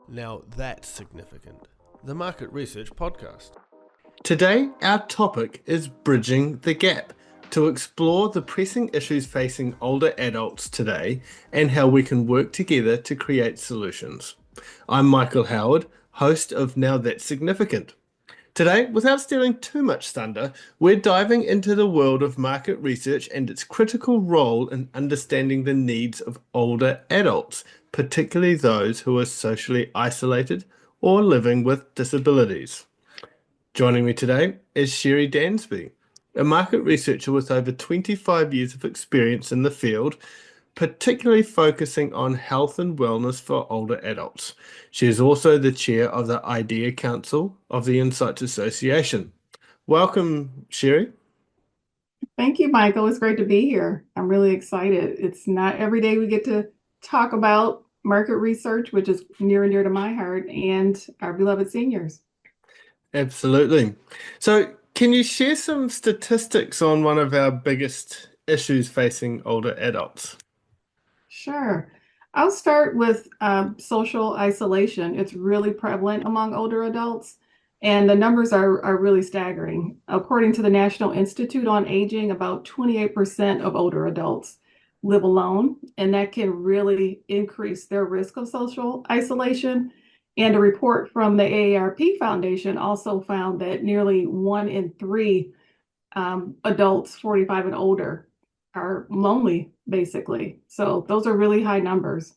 Now that's significant. The Market Research Podcast. Today, our topic is bridging the gap to explore the pressing issues facing older adults today and how we can work together to create solutions. I'm Michael Howard, host of Now That's Significant. Today, without stealing too much thunder, we're diving into the world of market research and its critical role in understanding the needs of older adults, particularly those who are socially isolated or living with disabilities. Joining me today is Sherri Dansby, a market researcher with over 25 years of experience in the field, particularly focusing on health and wellness for older adults. She is also the chair of the IDEA Council of the Insights Association. Welcome, Sherri. Thank you, Michael. It's great to be here. I'm really excited. It's not every day we get to talk about market research, which is near and dear to my heart, and our beloved seniors. Absolutely. So, can you share some statistics on one of our biggest issues facing older adults? Sure. I'll start with social isolation. It's really prevalent among older adults, and the numbers are really staggering. According to the National Institute on Aging, about 28% of older adults live alone, and that can really increase their risk of social isolation. And a report from the AARP Foundation also found that nearly 1 in 3 adults 45 and older are lonely, basically. So those are really high numbers.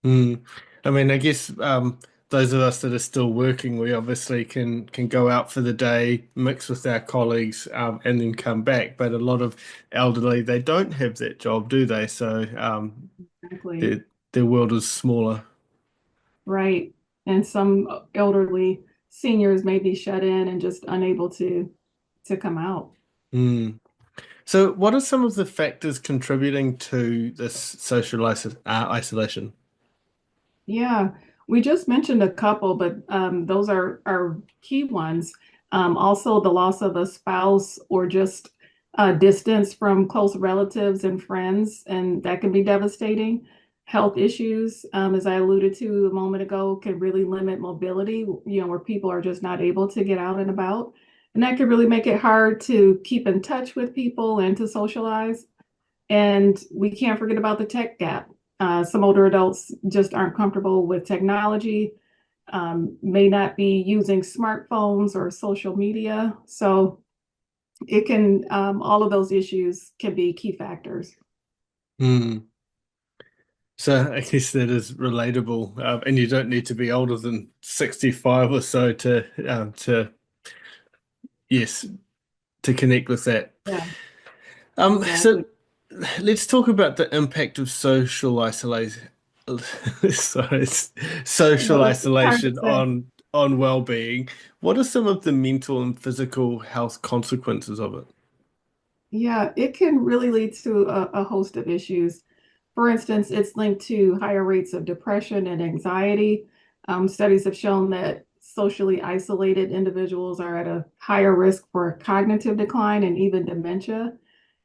Mm. I mean, I guess those of us that are still working, we obviously can go out for the day, mix with our colleagues, and then come back. But a lot of elderly, they don't have that job, do they? So Exactly. their world is smaller. Right. And some elderly seniors may be shut in and just unable to come out. Mm. So, what are some of the factors contributing to this isolation? Yeah, we just mentioned a couple, but those are key ones. Also, the loss of a spouse or just distance from close relatives and friends, and that can be devastating. Health issues, as I alluded to a moment ago, can really limit mobility, where people are just not able to get out and about. And that can really make it hard to keep in touch with people and to socialize. And we can't forget about the tech gap. Some older adults just aren't comfortable with technology, may not be using smartphones or social media. So it can, all of those issues can be key factors. Mm. So, I guess that is relatable, and you don't need to be older than 65 or so to yes, to connect with that. Yeah, So exactly. let's talk about the impact of social isolation. Sorry, No, social it's hard to isolation say. on well-being. What are some of the mental and physical health consequences of it? Yeah, it can really lead to a host of issues. For instance, it's linked to higher rates of depression and anxiety. Studies have shown that socially isolated individuals are at a higher risk for cognitive decline and even dementia.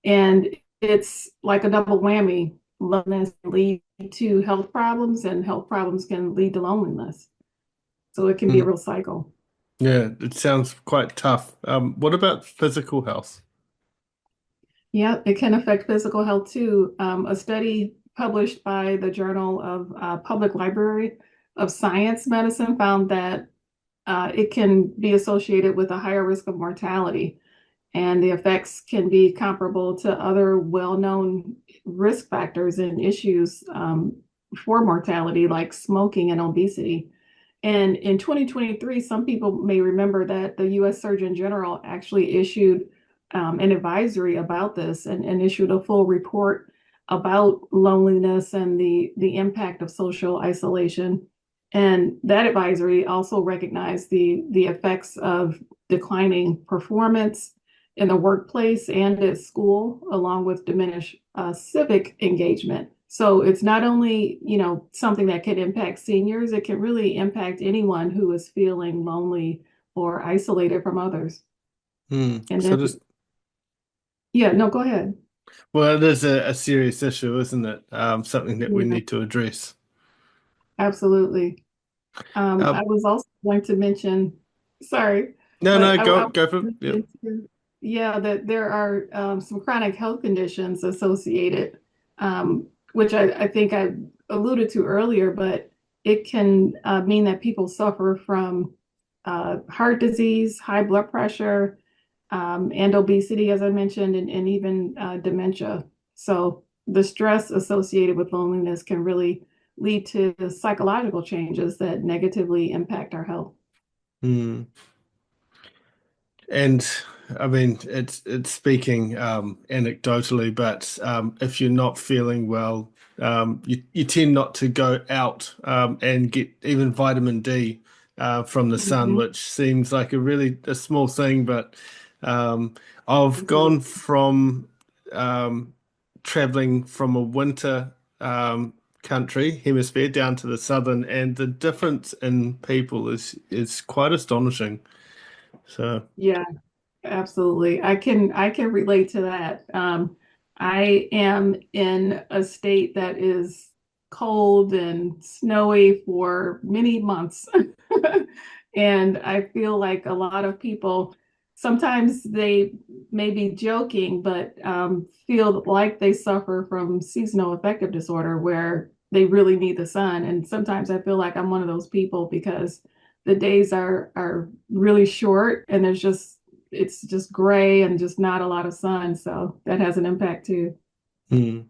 And it's like a double whammy. Loneliness can lead to health problems, and health problems can lead to loneliness. So it can be a Mm. real cycle. Yeah, it sounds quite tough. What about physical health? Yeah, it can affect physical health too. A study published by the Journal of Public Library of Science Medicine found that it can be associated with a higher risk of mortality, and the effects can be comparable to other well-known risk factors and issues for mortality, like smoking and obesity. And in 2023, some people may remember that the US Surgeon General actually issued an advisory about this and issued a full report about loneliness and the impact of social isolation. And that advisory also recognized the effects of declining performance in the workplace and at school, along with diminished civic engagement. So it's not only, something that can impact seniors, it can really impact anyone who is feeling lonely or isolated from others. Hmm. And So then, this, yeah, no, go ahead. well, it is a serious issue, isn't it? Something that we Yeah, need to address. absolutely. Uh, I was also going to mention, sorry, no, but no, I go was go for it. Yep. mentioning yeah, that there are some chronic health conditions associated, which I think I alluded to earlier, but it can mean that people suffer from heart disease, high blood pressure, and obesity, as I mentioned, and even dementia. So the stress associated with loneliness can really lead to psychological changes that negatively impact our health. Hmm. And I mean, it's speaking anecdotally, but if you're not feeling well, you tend not to go out and get even vitamin D from the sun, Mhm. which seems like a small thing, but um, I've gone Absolutely. from um, traveling from a winter country hemisphere down to the southern, and the difference in people is quite astonishing. So. Yeah, absolutely. I can relate to that. I am in a state that is cold and snowy for many months. And I feel like a lot of people sometimes they may be joking, but feel like they suffer from seasonal affective disorder where they really need the sun. And sometimes I feel like I'm one of those people because the days are really short and it's just gray and just not a lot of sun. So that has an impact too. Hmm.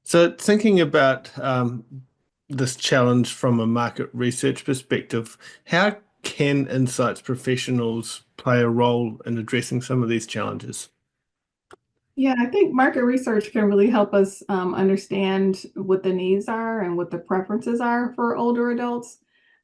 So, thinking about this challenge from a market research perspective, how can insights professionals play a role in addressing some of these challenges? Yeah, I think market research can really help us understand what the needs are and what the preferences are for older adults,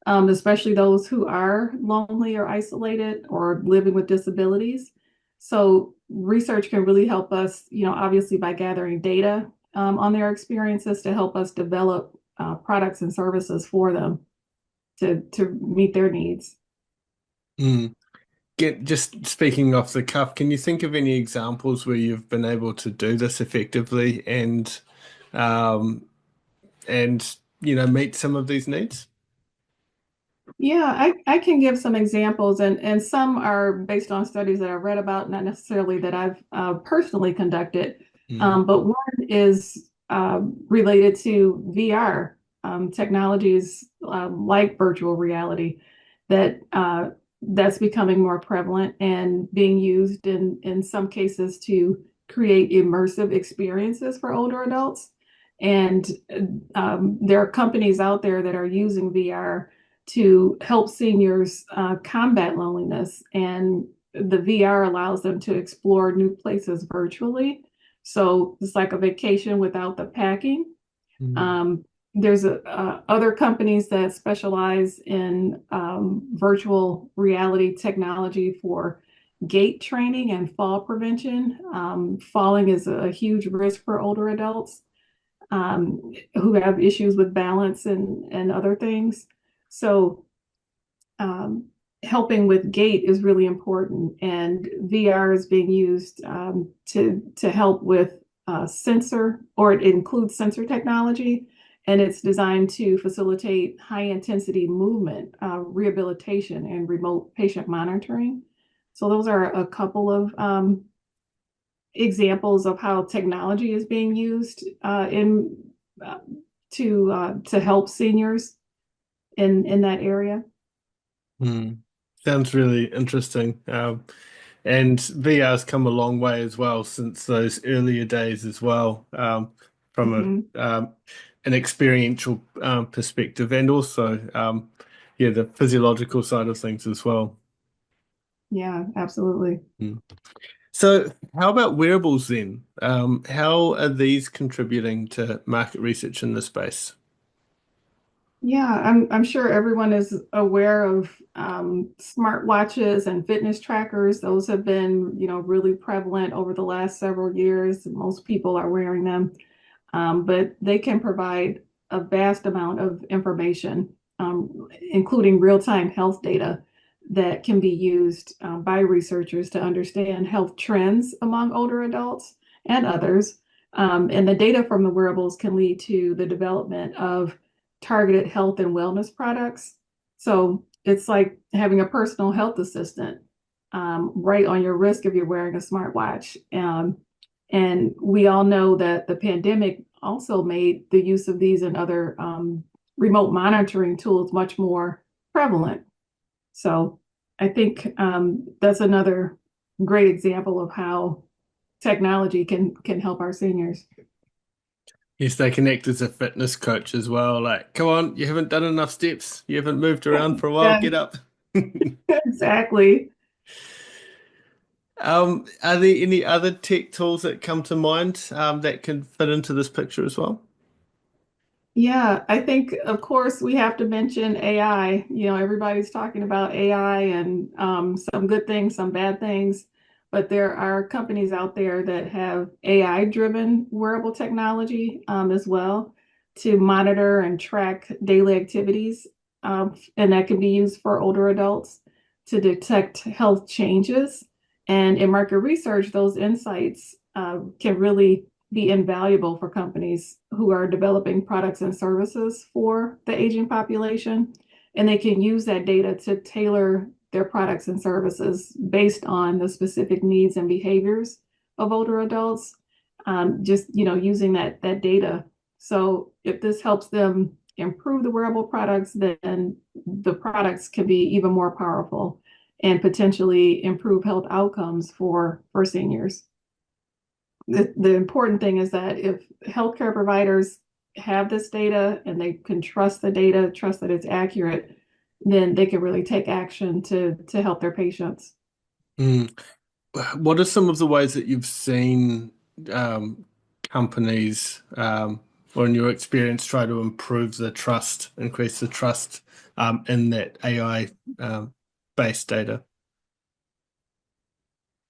especially those who are lonely or isolated or living with disabilities. So research can really help us, obviously by gathering data on their experiences to help us develop products and services for them to meet their needs. Mm. Just speaking off the cuff, can you think of any examples where you've been able to do this effectively um, and meet some of these needs? Yeah, I can give some examples, and some are based on studies that I've read about, not necessarily that I've personally conducted. Mm. But one is related to VR technologies like virtual reality that's becoming more prevalent and being used in some cases to create immersive experiences for older adults. And there are companies out there that are using VR to help seniors combat loneliness. And the VR allows them to explore new places virtually. So it's like a vacation without the packing. Mm. Um, there's other companies that specialize in virtual reality technology for gait training and fall prevention. Falling is a huge risk for older adults who have issues with balance and other things. So um, helping with gait is really important, and VR is being used to help with sensor, or it includes sensor technology, and it's designed to facilitate high intensity movement, rehabilitation, and remote patient monitoring. So those are a couple of examples of how technology is being used in uh, to help seniors in that area. Mm. Sounds really interesting. And VR's come a long way as well since those earlier days as well, from Mhm. an experiential perspective, and also yeah, the physiological side of things as well. Yeah, absolutely. Mm. So, how about wearables then? How are these contributing to market research in this space? Yeah, I'm sure everyone is aware of smartwatches and fitness trackers. Those have been, really prevalent over the last several years. Most people are wearing them, but they can provide a vast amount of information, including real-time health data that can be used by researchers to understand health trends among older adults and others. And the data from the wearables can lead to the development of targeted health and wellness products. So it's like having a personal health assistant right on your wrist if you're wearing a smartwatch. And we all know that the pandemic also made the use of these and other remote monitoring tools much more prevalent. So I think that's another great example of how technology can help our seniors. Yes, they can act as a fitness coach as well. Like, come on, you haven't done enough steps. You haven't moved around for a while. Yeah, Get up. exactly. Are there any other tech tools that come to mind that can fit into this picture as well? Yeah, I think, of course, we have to mention AI. Everybody's talking about AI and some good things, some bad things, but there are companies out there that have AI-driven wearable technology as well to monitor and track daily activities. And that can be used for older adults to detect health changes. And in market research, those insights can really be invaluable for companies who are developing products and services for the aging population. And they can use that data to tailor their products and services based on the specific needs and behaviors of older adults, just using that data. So if this helps them improve the wearable products, then the products can be even more powerful and potentially improve health outcomes for seniors. The important thing is that if healthcare providers have this data and they can trust the data, trust that it's accurate, then they can really take action to help their patients. Mm. What are some of the ways that you've seen um, companies, or in your experience, try to improve the trust, increase the trust in that AI based data?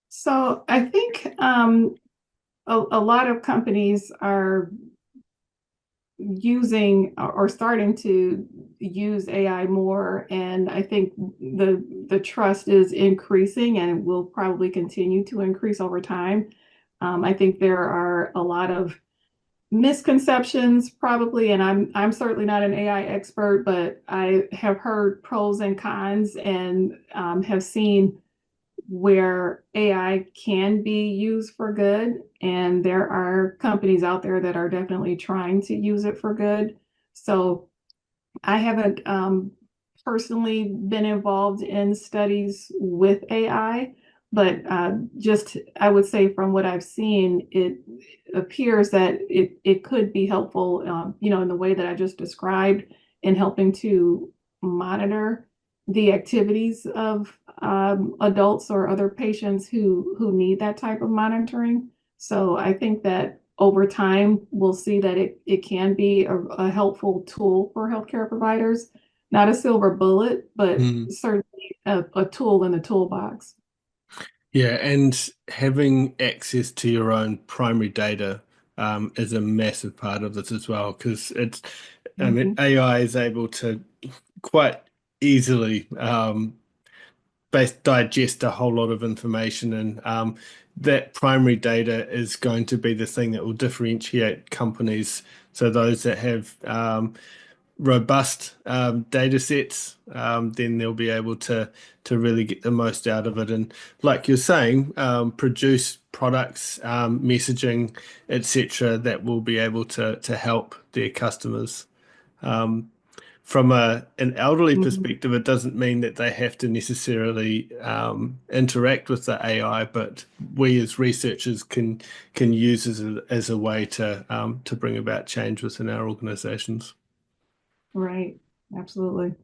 So I think a lot of companies are using or starting to use AI more, and I think the trust is increasing and will probably continue to increase over time. I think there are a lot of misconceptions probably, and I'm certainly not an AI expert, but I have heard pros and cons and have seen where AI can be used for good. And there are companies out there that are definitely trying to use it for good. So I haven't personally been involved in studies with AI, but just I would say from what I've seen, it appears that it could be helpful, in the way that I just described in helping to monitor the activities of adults or other patients who need that type of monitoring. So I think that over time, we'll see that it can be a helpful tool for healthcare providers. Not a silver bullet, but Mm. certainly a tool in the toolbox. Yeah, and having access to your own primary data is a massive part of this as well, because I mean, Mhm. AI is able to quite easily digest a whole lot of information, and that primary data is going to be the thing that will differentiate companies. So those that have robust data sets, then they'll be able to really get the most out of it. And like you're saying, produce products, messaging, etc., that will be able to help their customers. Um, from an elderly Mhm. perspective, it doesn't mean that they have to necessarily interact with the AI, but we as researchers can use as a way to bring about change within our organizations. Right. Absolutely.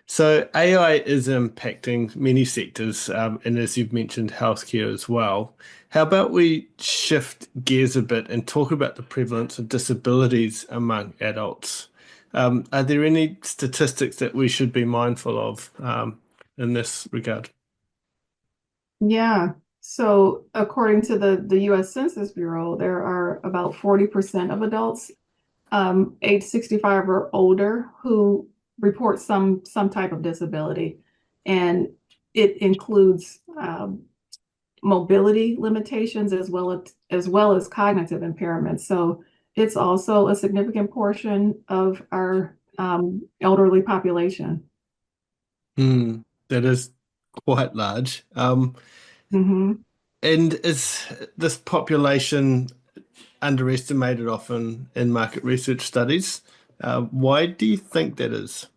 So AI is impacting many sectors, and as you've mentioned, healthcare as well. How about we shift gears a bit and talk about the prevalence of disabilities among adults? Are there any statistics that we should be mindful of in this regard? Yeah. So according to the US Census Bureau, there are about 40% of adults age 65 or older who report some type of disability. And it includes mobility limitations as well as cognitive impairments. So it's also a significant portion of our elderly population. Hmm, that is quite large. Hmm. And is this population underestimated often in market research studies? Why do you think that is?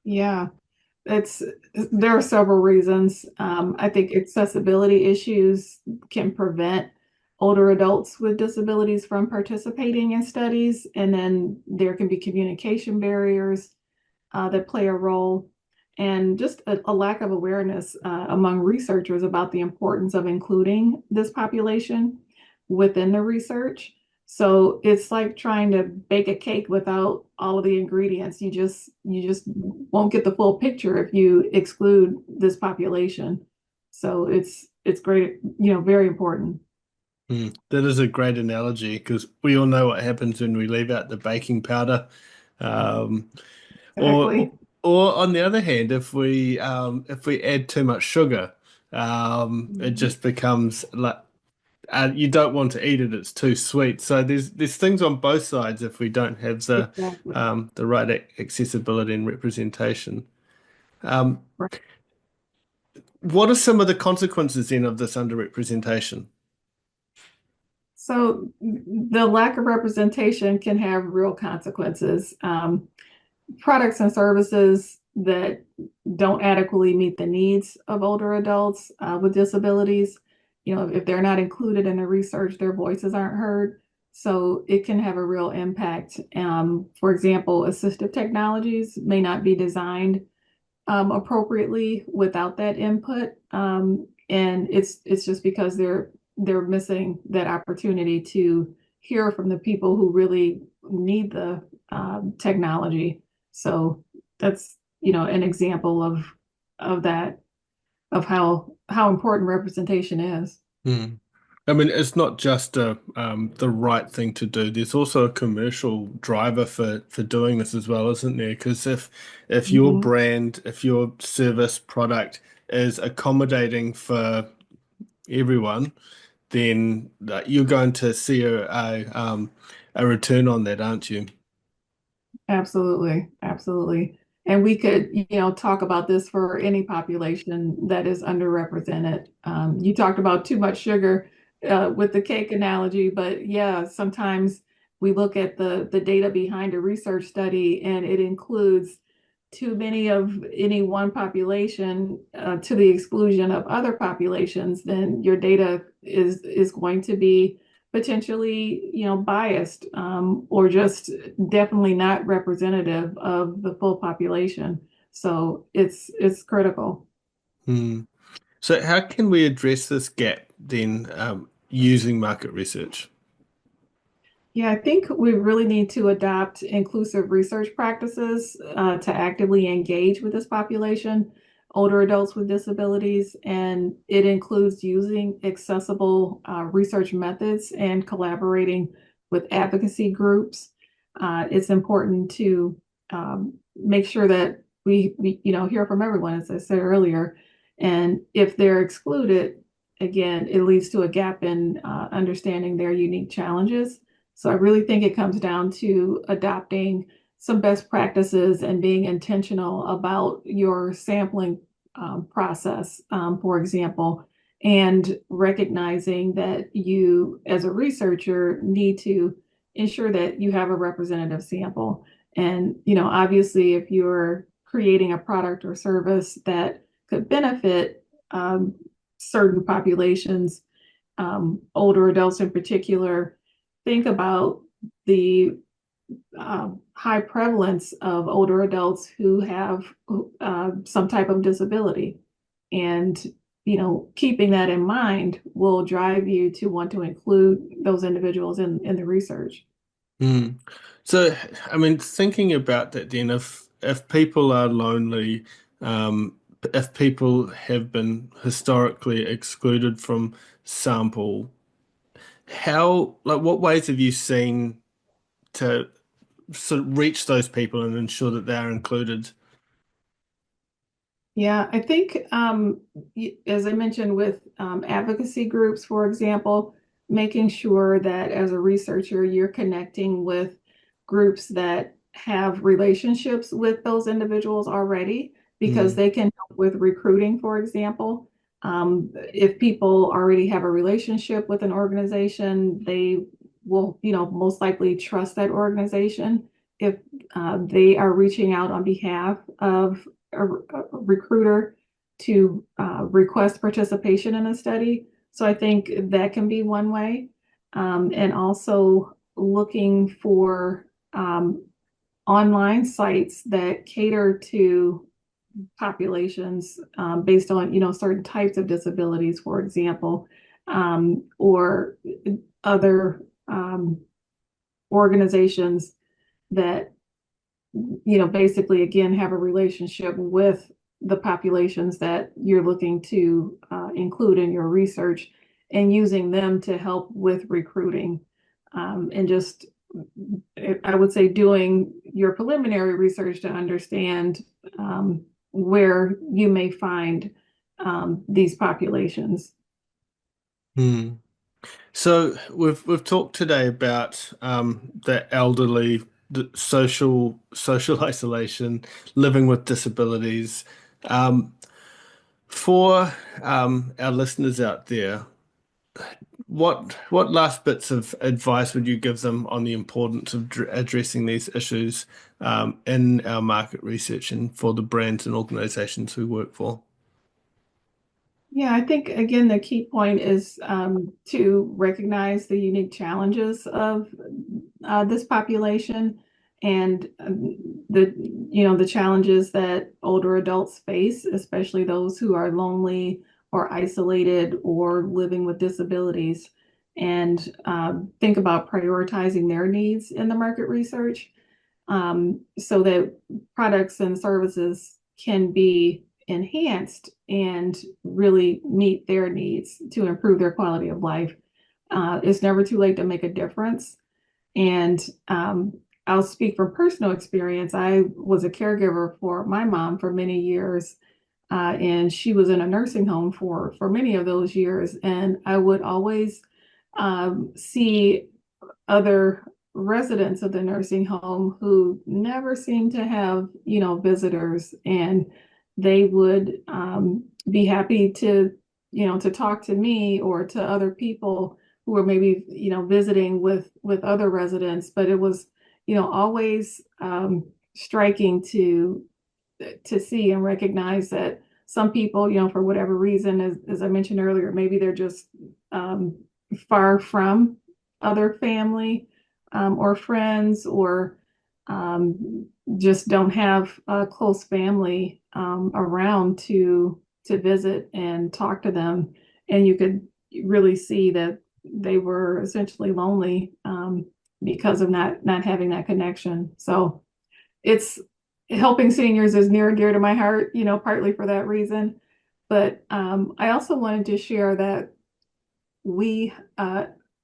Yeah, it's there are several reasons. I think accessibility issues can prevent older adults with disabilities from participating in studies, and then there can be communication barriers that play a role, and just a lack of awareness among researchers about the importance of including this population within the research. So it's like trying to bake a cake without all of the ingredients. You just won't get the full picture if you exclude this population. So it's great, very important. Hmm, that is a great analogy because we all know what happens when we leave out the baking powder. Um, or Exactly. or on the other hand, if we add too much sugar, it Mhm. just becomes like you don't want to eat it, it's too sweet. So there's things on both sides if we don't have Exactly. the right accessibility and representation. Um, Right. what are some of the consequences then of this underrepresentation? So the lack of representation can have real consequences. Products and services that don't adequately meet the needs of older adults with disabilities, if they're not included in the research, their voices aren't heard. So it can have a real impact. For example, assistive technologies may not be designed appropriately without that input. And it's just because they're missing that opportunity to hear from the people who really need the technology. So that's an example of that of how important representation is. Hmm. I mean, it's not just the right thing to do. There's also a commercial driver for doing this as well, isn't there? Because if your Mhm. brand, if your service product is accommodating for everyone, then you're going to see a return on that, aren't you? Absolutely, absolutely. And we could, talk about this for any population that is underrepresented. You talked about too much sugar with the cake analogy, but yeah, sometimes we look at the data behind a research study and it includes too many of any one population to the exclusion of other populations, then your data is going to be potentially, biased or just definitely not representative of the full population. So it's critical. Hmm. So how can we address this gap then using market research? Yeah, I think we really need to adopt inclusive research practices to actively engage with this population, older adults with disabilities, and it includes using accessible research methods and collaborating with advocacy groups. It's important to make sure that we hear from everyone, as I said earlier, and if they're excluded, again, it leads to a gap in understanding their unique challenges. So I really think it comes down to adopting some best practices and being intentional about your sampling process, for example, and recognizing that you, as a researcher, need to ensure that you have a representative sample. And, obviously, if you're creating a product or service that could benefit certain populations, older adults in particular, think about the high prevalence of older adults who have some type of disability. And, keeping that in mind will drive you to want to include those individuals in the research. Mm. So, I mean, thinking about that, then, if people are lonely, if people have been historically excluded from sample, how, like, what ways have you seen to sort of reach those people and ensure that they are included? Yeah, I think, as I mentioned with advocacy groups, for example, making sure that as a researcher, you're connecting with groups that have relationships with those individuals already because they can help with recruiting, for example. If people already have a relationship with an organization, they will, most likely trust that organization. If they are reaching out on behalf of a recruiter to request participation in a study. So I think that can be one way. And also looking for online sites that cater to populations based on, certain types of disabilities, for example, or other organizations that, basically, again, have a relationship with the populations that you're looking to include in your research, and using them to help with recruiting. And just, I would say, doing your preliminary research to understand where you may find these populations. Hmm. So we've talked today about the elderly, the social isolation, living with disabilities. Um, for our listeners out there, what last bits of advice would you give them on the importance of addressing these issues in our market research and for the brands and organizations we work for? Yeah, I think again the key point is to recognize the unique challenges of this population, and the challenges that older adults face, especially those who are lonely or isolated or living with disabilities, and think about prioritizing their needs in the market research, so that products and services can be enhanced and really meet their needs to improve their quality of life. It's never too late to make a difference. And I'll speak from personal experience. I was a caregiver for my mom for many years, and she was in a nursing home for many of those years. And I would always see other residents of the nursing home who never seemed to have, visitors, and they would be happy to, to talk to me or to other people who were maybe, visiting with other residents. But it was, always striking to see and recognize that some people, for whatever reason, as I mentioned earlier, maybe they're just far from other family or friends, or just don't have a close family around to visit and talk to them. And you could really see that they were essentially lonely because of not having that connection. So it's helping seniors is near and dear to my heart, partly for that reason. But I also wanted to share that we,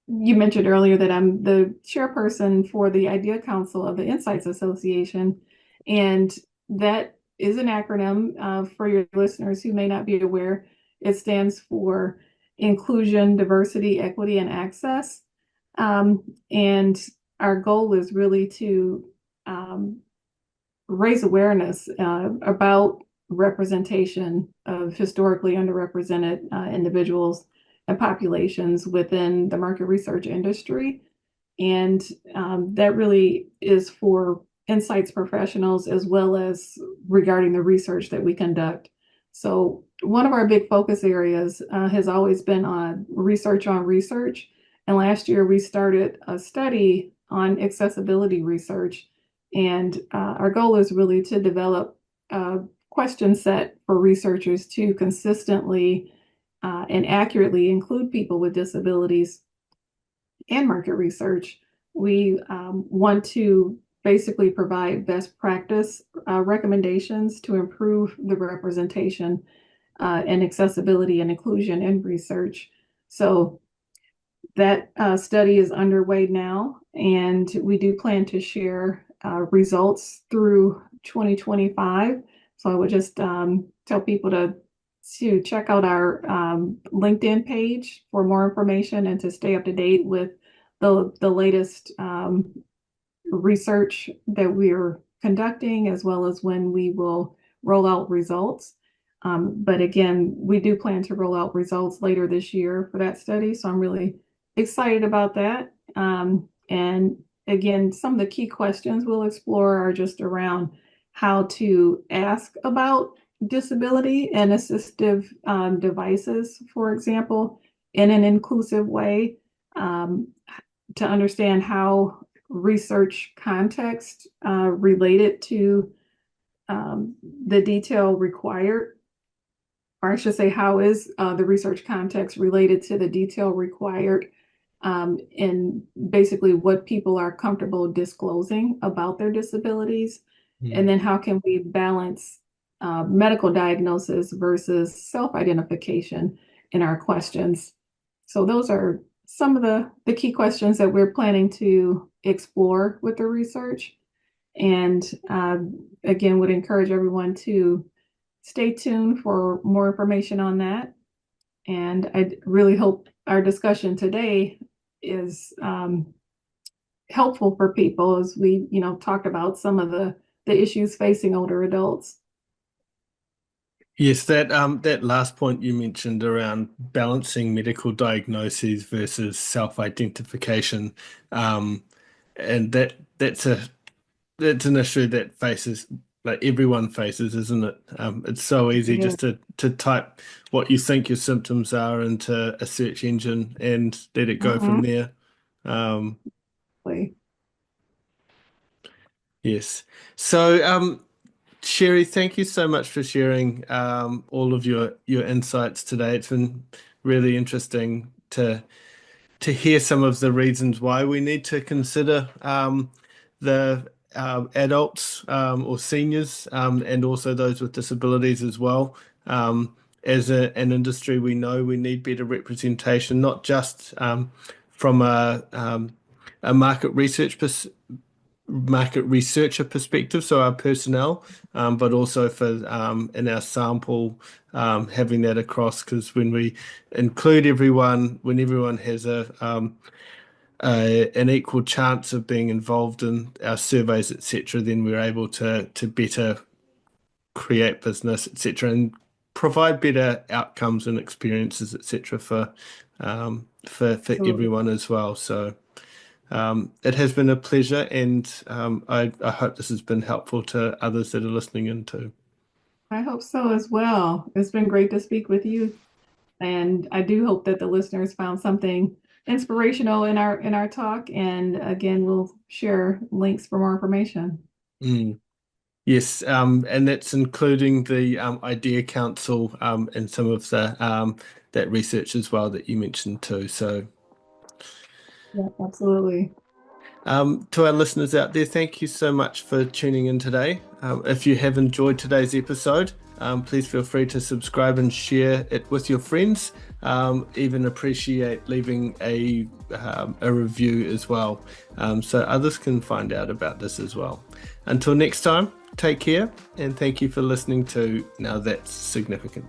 you mentioned earlier that I'm the chairperson for the Idea Council of the Insights Association, and that is an acronym for your listeners who may not be aware. It stands for Inclusion, Diversity, Equity, and Access. And our goal is really to raise awareness about representation of historically underrepresented individuals and populations within the market research industry. And that really is for insights professionals as well as regarding the research that we conduct. So one of our big focus areas has always been on research on research. And last year we started a study on accessibility research. And our goal is really to develop a question set for researchers to consistently and accurately include people with disabilities in market research. We want to basically provide best practice recommendations to improve the representation and accessibility and inclusion in research. So that study is underway now, and we do plan to share results through 2025. So I would just tell people to check out our LinkedIn page for more information and to stay up to date with the latest research that we're conducting, as well as when we will roll out results. But again, we do plan to roll out results later this year for that study. So I'm really excited about that. And again, some of the key questions we'll explore are just around how to ask about disability and assistive devices, for example, in an inclusive way, to understand how research context related to the detail required, or I should say, how is the research context related to the detail required in basically what people are comfortable disclosing about their disabilities? And then how can we balance medical diagnosis versus self-identification in our questions? So those are some of the key questions that we're planning to explore with the research. And again, would encourage everyone to stay tuned for more information on that. And I really hope our discussion today is helpful for people as we, talked about some of the issues facing older adults. Yes, that last point you mentioned around balancing medical diagnoses versus self-identification, and that's an issue that faces, like, everyone faces, isn't it? It's so easy just to type what you think your symptoms are into a search engine and let it go from there. Yes. So, Sherri, thank you so much for sharing all of your insights today. It's been really interesting to hear some of the reasons why we need to consider the adults or seniors, and also those with disabilities as well. As an industry, we know we need better representation, not just from a market researcher perspective, so our personnel, but also for in our sample, having that across, because when we include everyone, when everyone has an equal chance of being involved in our surveys, etc., then we're able to better create business, etc., and provide better outcomes and experiences, etc., for everyone as well. So. It has been a pleasure, and I hope this has been helpful to others that are listening in too. I hope so as well. It's been great to speak with you, and I do hope that the listeners found something inspirational in our talk. And again, we'll share links for more information. Yes, and that's including the Idea Council and some of the that research as well that you mentioned too. So. Yeah, absolutely. To our listeners out there, thank you so much for tuning in today. If you have enjoyed today's episode, please feel free to subscribe and share it with your friends. Even appreciate leaving a review as well, so others can find out about this as well. Until next time, take care, and thank you for listening to Now That's Significant.